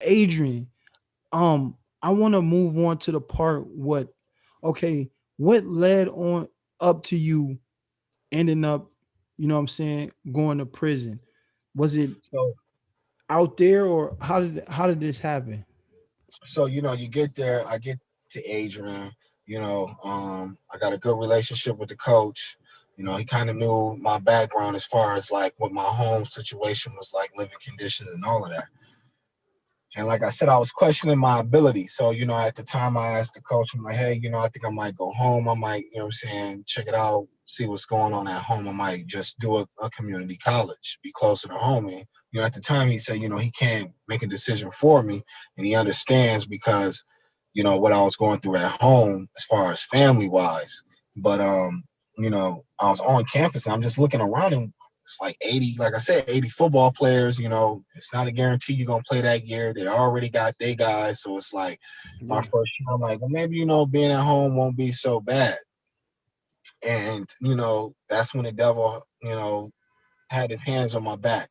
Adrian, I want to move on to the part okay, what led on up to you ending up, what I'm saying, going to prison? Was it So out there, or how did this happen? you get there, I get to Adrian, I got a good relationship with the coach. He kind of knew my background as far as like what my home situation was like, living conditions and all of that. And like I said, I was questioning my ability. So, at the time I asked the coach, I'm like, hey, I think I might go home. I might, what I'm saying, check it out, see what's going on at home. I might just do a community college, be closer to home. And, at the time he said, he can't make a decision for me. And he understands because, what I was going through at home as far as family wise. But, I was on campus and I'm just looking around and it's like 80, like I said, 80 football players. It's not a guarantee you're going to play that year. They already got their guys. So it's like my Yeah. first year, I'm like, well, maybe, being at home won't be so bad. And, that's when the devil, had his hands on my back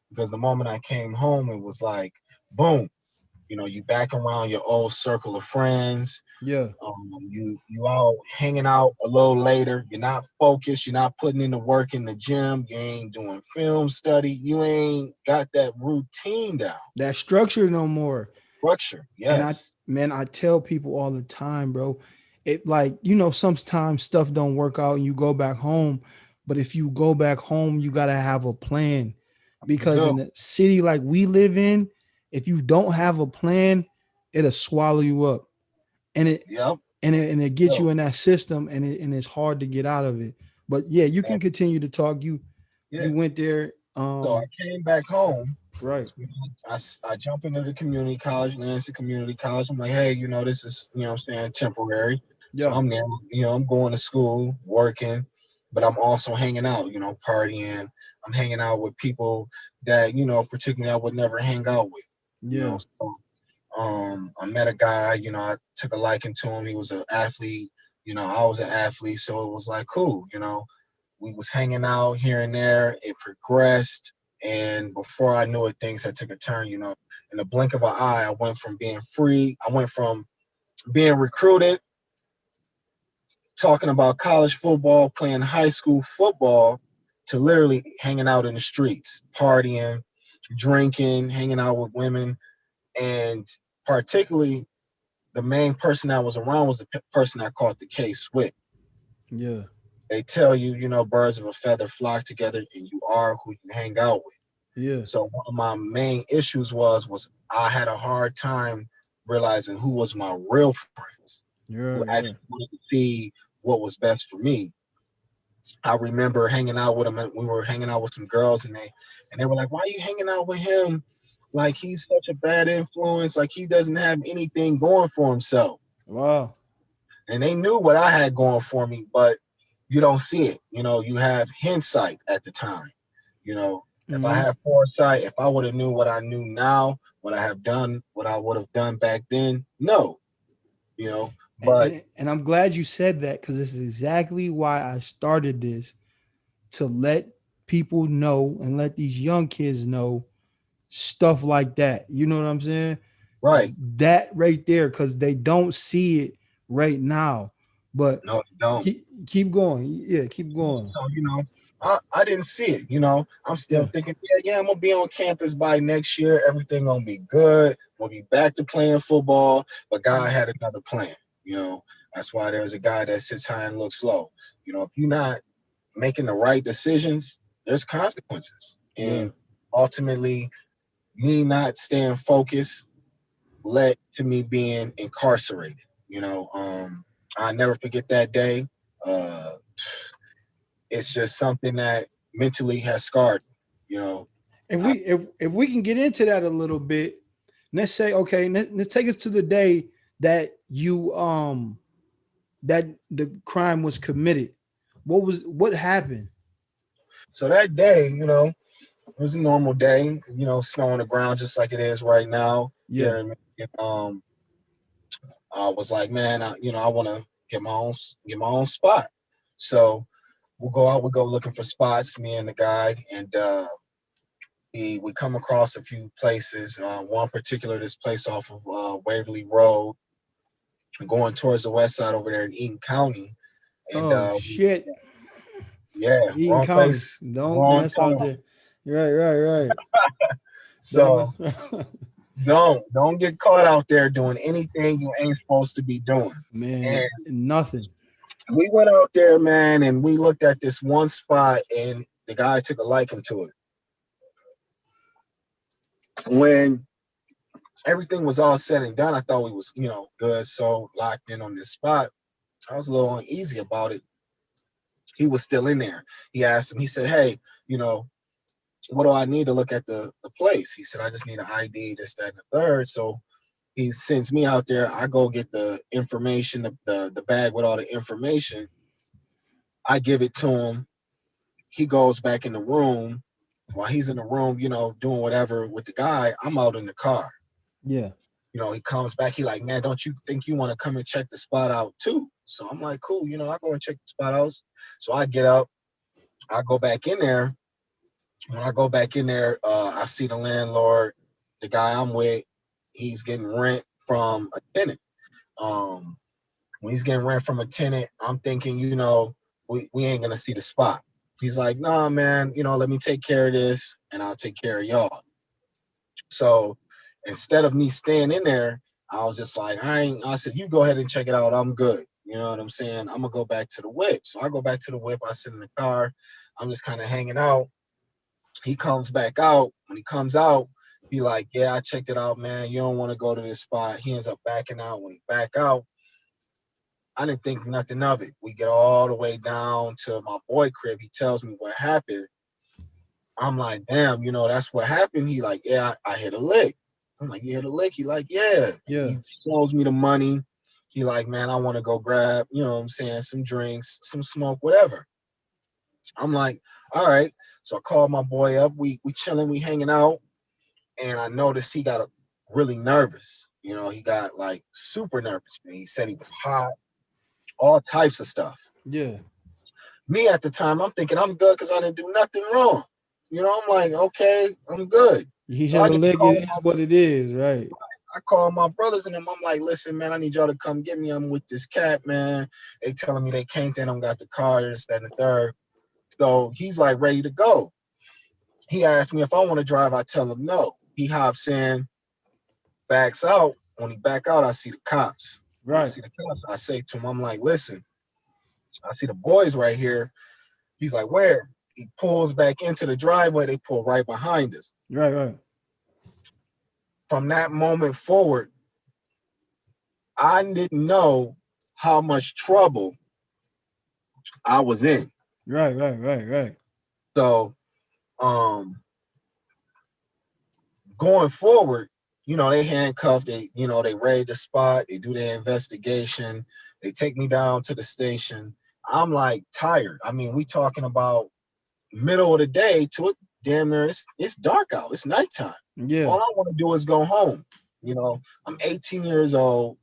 because the moment I came home, it was like, boom, you back around your old circle of friends. Yeah. You all hanging out a little later. You're not focused. You're not putting in the work in the gym. You ain't doing film study. You ain't got that routine down. That structure no more. Structure, And I yes. man, I tell people all the time, bro. It like, sometimes stuff don't work out and you go back home. But if you go back home, you gotta have a plan. You Because do. in a city like we live in, if you don't have a plan, it'll swallow you up. And it Yep. and it gets No. you in that system, and it's hard to get out of it. But yeah, you can And, continue to talk. You yeah. went there. So I came back home. Right. I jump into the community college, Lansing Community College. I'm like, hey, this is, what I'm saying, temporary. So Yeah. I'm there, I'm going to school, working, but I'm also hanging out, partying. I'm hanging out with people that, particularly I would never hang out with, Yeah. So I met a guy, I took a liking to him. He was an athlete, I was an athlete. So it was like, cool, we was hanging out here and there. It progressed, and before I knew it, things had took a turn. In the blink of an eye, I went from being free. I went from being recruited, talking about college football, playing high school football, to literally hanging out in the streets, partying, drinking, hanging out with women, and particularly the main person that was around was the person I caught the case with. Yeah. They tell you, birds of a feather flock together, and you are who you hang out with. Yeah. So one of my main issues was I had a hard time realizing who was my real friends, who Yeah. actually Yeah. wanted to see what was best for me. I remember hanging out with them, and we were hanging out with some girls, and they were like, "Why are you hanging out with him? Like he's such a bad influence. Like he doesn't have anything going for himself." Wow. And they knew what I had going for me, but you don't see it. You have hindsight at the time. You know, if I Hmm. had foresight, if I would have knew what I knew now, would I have done what I would have done back then? No, you know. And, But and and I'm glad you said that, because this is exactly why I started this, to let people know and let these young kids know stuff like that. You know what I'm saying? right, That right there, because they don't see it right now. But no, you don't. keep going. Yeah, keep going. So I didn't see it. I'm still Yeah. thinking, yeah, I'm gonna be on campus by next year. Everything gonna be good. We'll be back to playing football. But God had another plan. That's why there's a guy that sits high and looks low. If you're not making the right decisions, there's consequences. Yeah. And ultimately, me not staying focused led to me being incarcerated. I never forget that day. Uh, it's just something that mentally has scarred me. If I, we can get into that a little bit, let's say, okay, let's take us to the day that that the crime was committed. What happened? so that day, it was a normal day. Snow on the ground just like it is right now Yeah. here in Michigan. I was like, man, I want to get my own spot. So we'll go out. We'll go looking for spots. Me and the guy, and we come across a few places. One particular, this place off of Waverly Road, going towards the west side over there in Eaton County. And Oh shit. yeah, Eaton wrong County. place, Don't wrong mess out time. there. Right, right, right. Don't So mess. don't get caught out there doing anything you ain't supposed to be doing. Man, And nothing. we went out there, man, and we looked at this one spot, and the guy took a liking to it. When everything was all said and done, I thought we was, good, so locked in on this spot. I was a little uneasy about it. He was still in there. He asked him, he said, hey, you know, what do I need to look at the place? He said, I just need an ID, this, that, and the third. So he sends me out there. I go get the information, the bag with all the information. I give it to him. He goes back in the room. While he's in the room, doing whatever with the guy, I'm out in the car. Yeah. He comes back. He like, man, don't you think you want to come and check the spot out too? So I'm like, cool. I go and check the spot out. So I get up. I go back in there. When I go back in there, I see the landlord, the guy I'm with. He's getting rent from a tenant. When he's getting rent from a tenant, I'm thinking, we ain't gonna see the spot. He's like, nah, man, let me take care of this and I'll take care of y'all. So instead of me staying in there, I was just like, I said, you go ahead and check it out. I'm good. You know what I'm saying? I'm gonna go back to the whip. So I go back to the whip. I sit in the car. I'm just kind of hanging out. He comes back out. When he comes out, he like, yeah, I checked it out, man. You don't want to go to this spot. He ends up backing out. When he back out, I didn't think nothing of it. We get all the way down to my boy crib. He tells me what happened. I'm like, damn, that's what happened. He like, yeah, I hit a lick. I'm like, you hit a lick? He like, yeah. Yeah. He shows me the money. He like, man, I want to go grab, what I'm saying, some drinks, some smoke, whatever. I'm like, all right. So I called my boy up. We chilling, we hanging out. And I noticed he got really nervous. He got like super nervous. He said he was hot, all types of stuff. Yeah. Me at the time, I'm thinking I'm good because I didn't do nothing wrong. I'm like, okay, I'm good. He So hit I a get to leg. call It is what it is, right? I call my brothers and them. I'm like, listen, man, I need y'all to come get me. I'm with this cat, man. They telling me they can't. They don't got the car, this, that, and the third. So he's like ready to go. He asked me if I want to drive. I tell him no. He hops in, backs out. When he back out, I see the cops. When I Right. see the cops, I say to him, I'm like, listen, I see the boys right here. He's like, where? He pulls back into the driveway. They pull right behind us. Right. Right. From that moment forward, I didn't know how much trouble I was in. Right. Right. Right. Right. So, um, going forward, they handcuffed, they raid the spot, they do their investigation, they take me down to the station. I'm like tired. I mean, we talking about middle of the day to it, damn near it's dark out. It's nighttime. Yeah. All I want to do is go home. I'm 18 years old.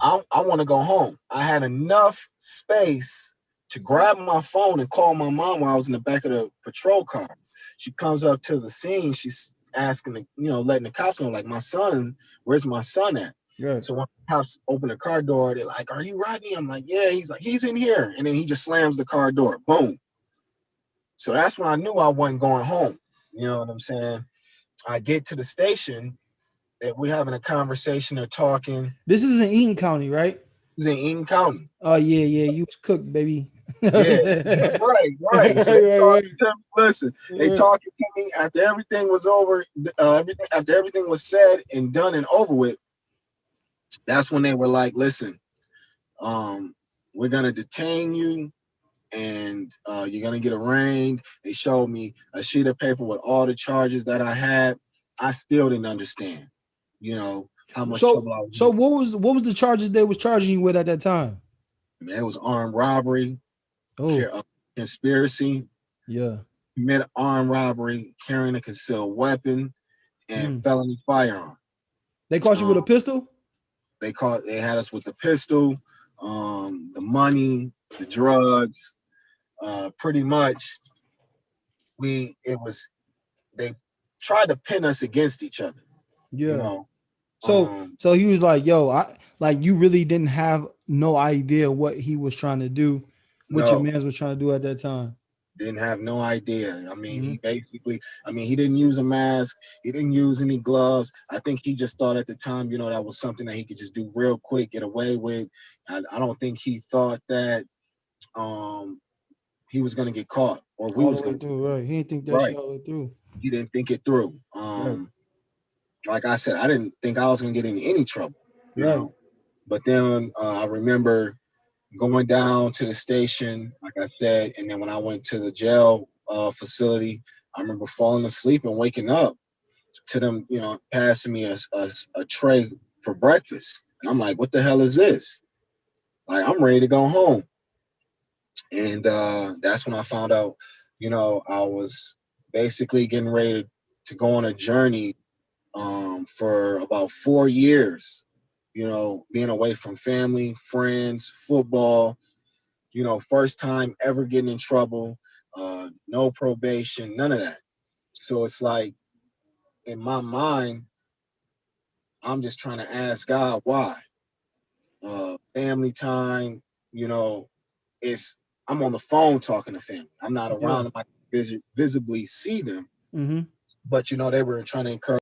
I want to go home. I had enough space to grab my phone and call my mom while I was in the back of the patrol car. She comes up to the scene. She's asking, letting the cops know, like, my son, where's my son at? Right. So when the cops open the car door, they're like, are you Rodney? I'm like, yeah. He's like, he's in here. And then he just slams the car door. Boom. So that's when I knew I wasn't going home. You know what I'm saying? I get to the station. That we're having a conversation. They're talking. This is in Eaton County, right? He's in Eaton County. Oh yeah, yeah. You was cooked, baby. Yeah, right. So they Right. talking to me. Listen, they Right. talking to me after everything was over. After everything was said and done and over with. That's when they were like, "Listen, we're gonna detain you, and you're gonna get arraigned." They showed me a sheet of paper with all the charges that I had. I still didn't understand, how much trouble I was So in. what was the charges they was charging you with at that time? Man, it was armed robbery, Oh conspiracy, yeah. commit armed robbery, carrying a concealed weapon, and Mm. felony firearm. They caught you with Um, a pistol? they had us with the pistol, the money, the drugs, pretty much it was they tried to pin us against each other, you Yeah. know. So so he was like, yo, I like you really didn't have no idea what he was trying to do, what your No, man's was trying to do at that time. didn't have no idea. I mean, Mm-hmm. he basically, I mean, he didn't use a mask. He didn't use any gloves. I think he just thought at the time, that was something that he could just do real quick, get away with. I don't think he thought that um, he was going to get caught or we All the was way going to. through, right? He didn't think that shit Right. all the way through. He didn't think it through. Right. Like I said, I didn't think I was going to get in any trouble, you Right. know. But then I remember going down to the station, like I said, and then when I went to the jail facility, I remember falling asleep and waking up to them, passing me a tray for breakfast. And I'm like, what the hell is this? Like, I'm ready to go home. And that's when I found out, I was basically getting ready to go on a journey for about 4 years, being away from family, friends, football, first time ever getting in trouble, no probation, none of that. So it's like in my mind, I'm just trying to ask God why. Family time, you know, it's I'm on the phone talking to family. I'm not Yeah. around them. I can visibly see them, Mm-hmm. but they were trying to encourage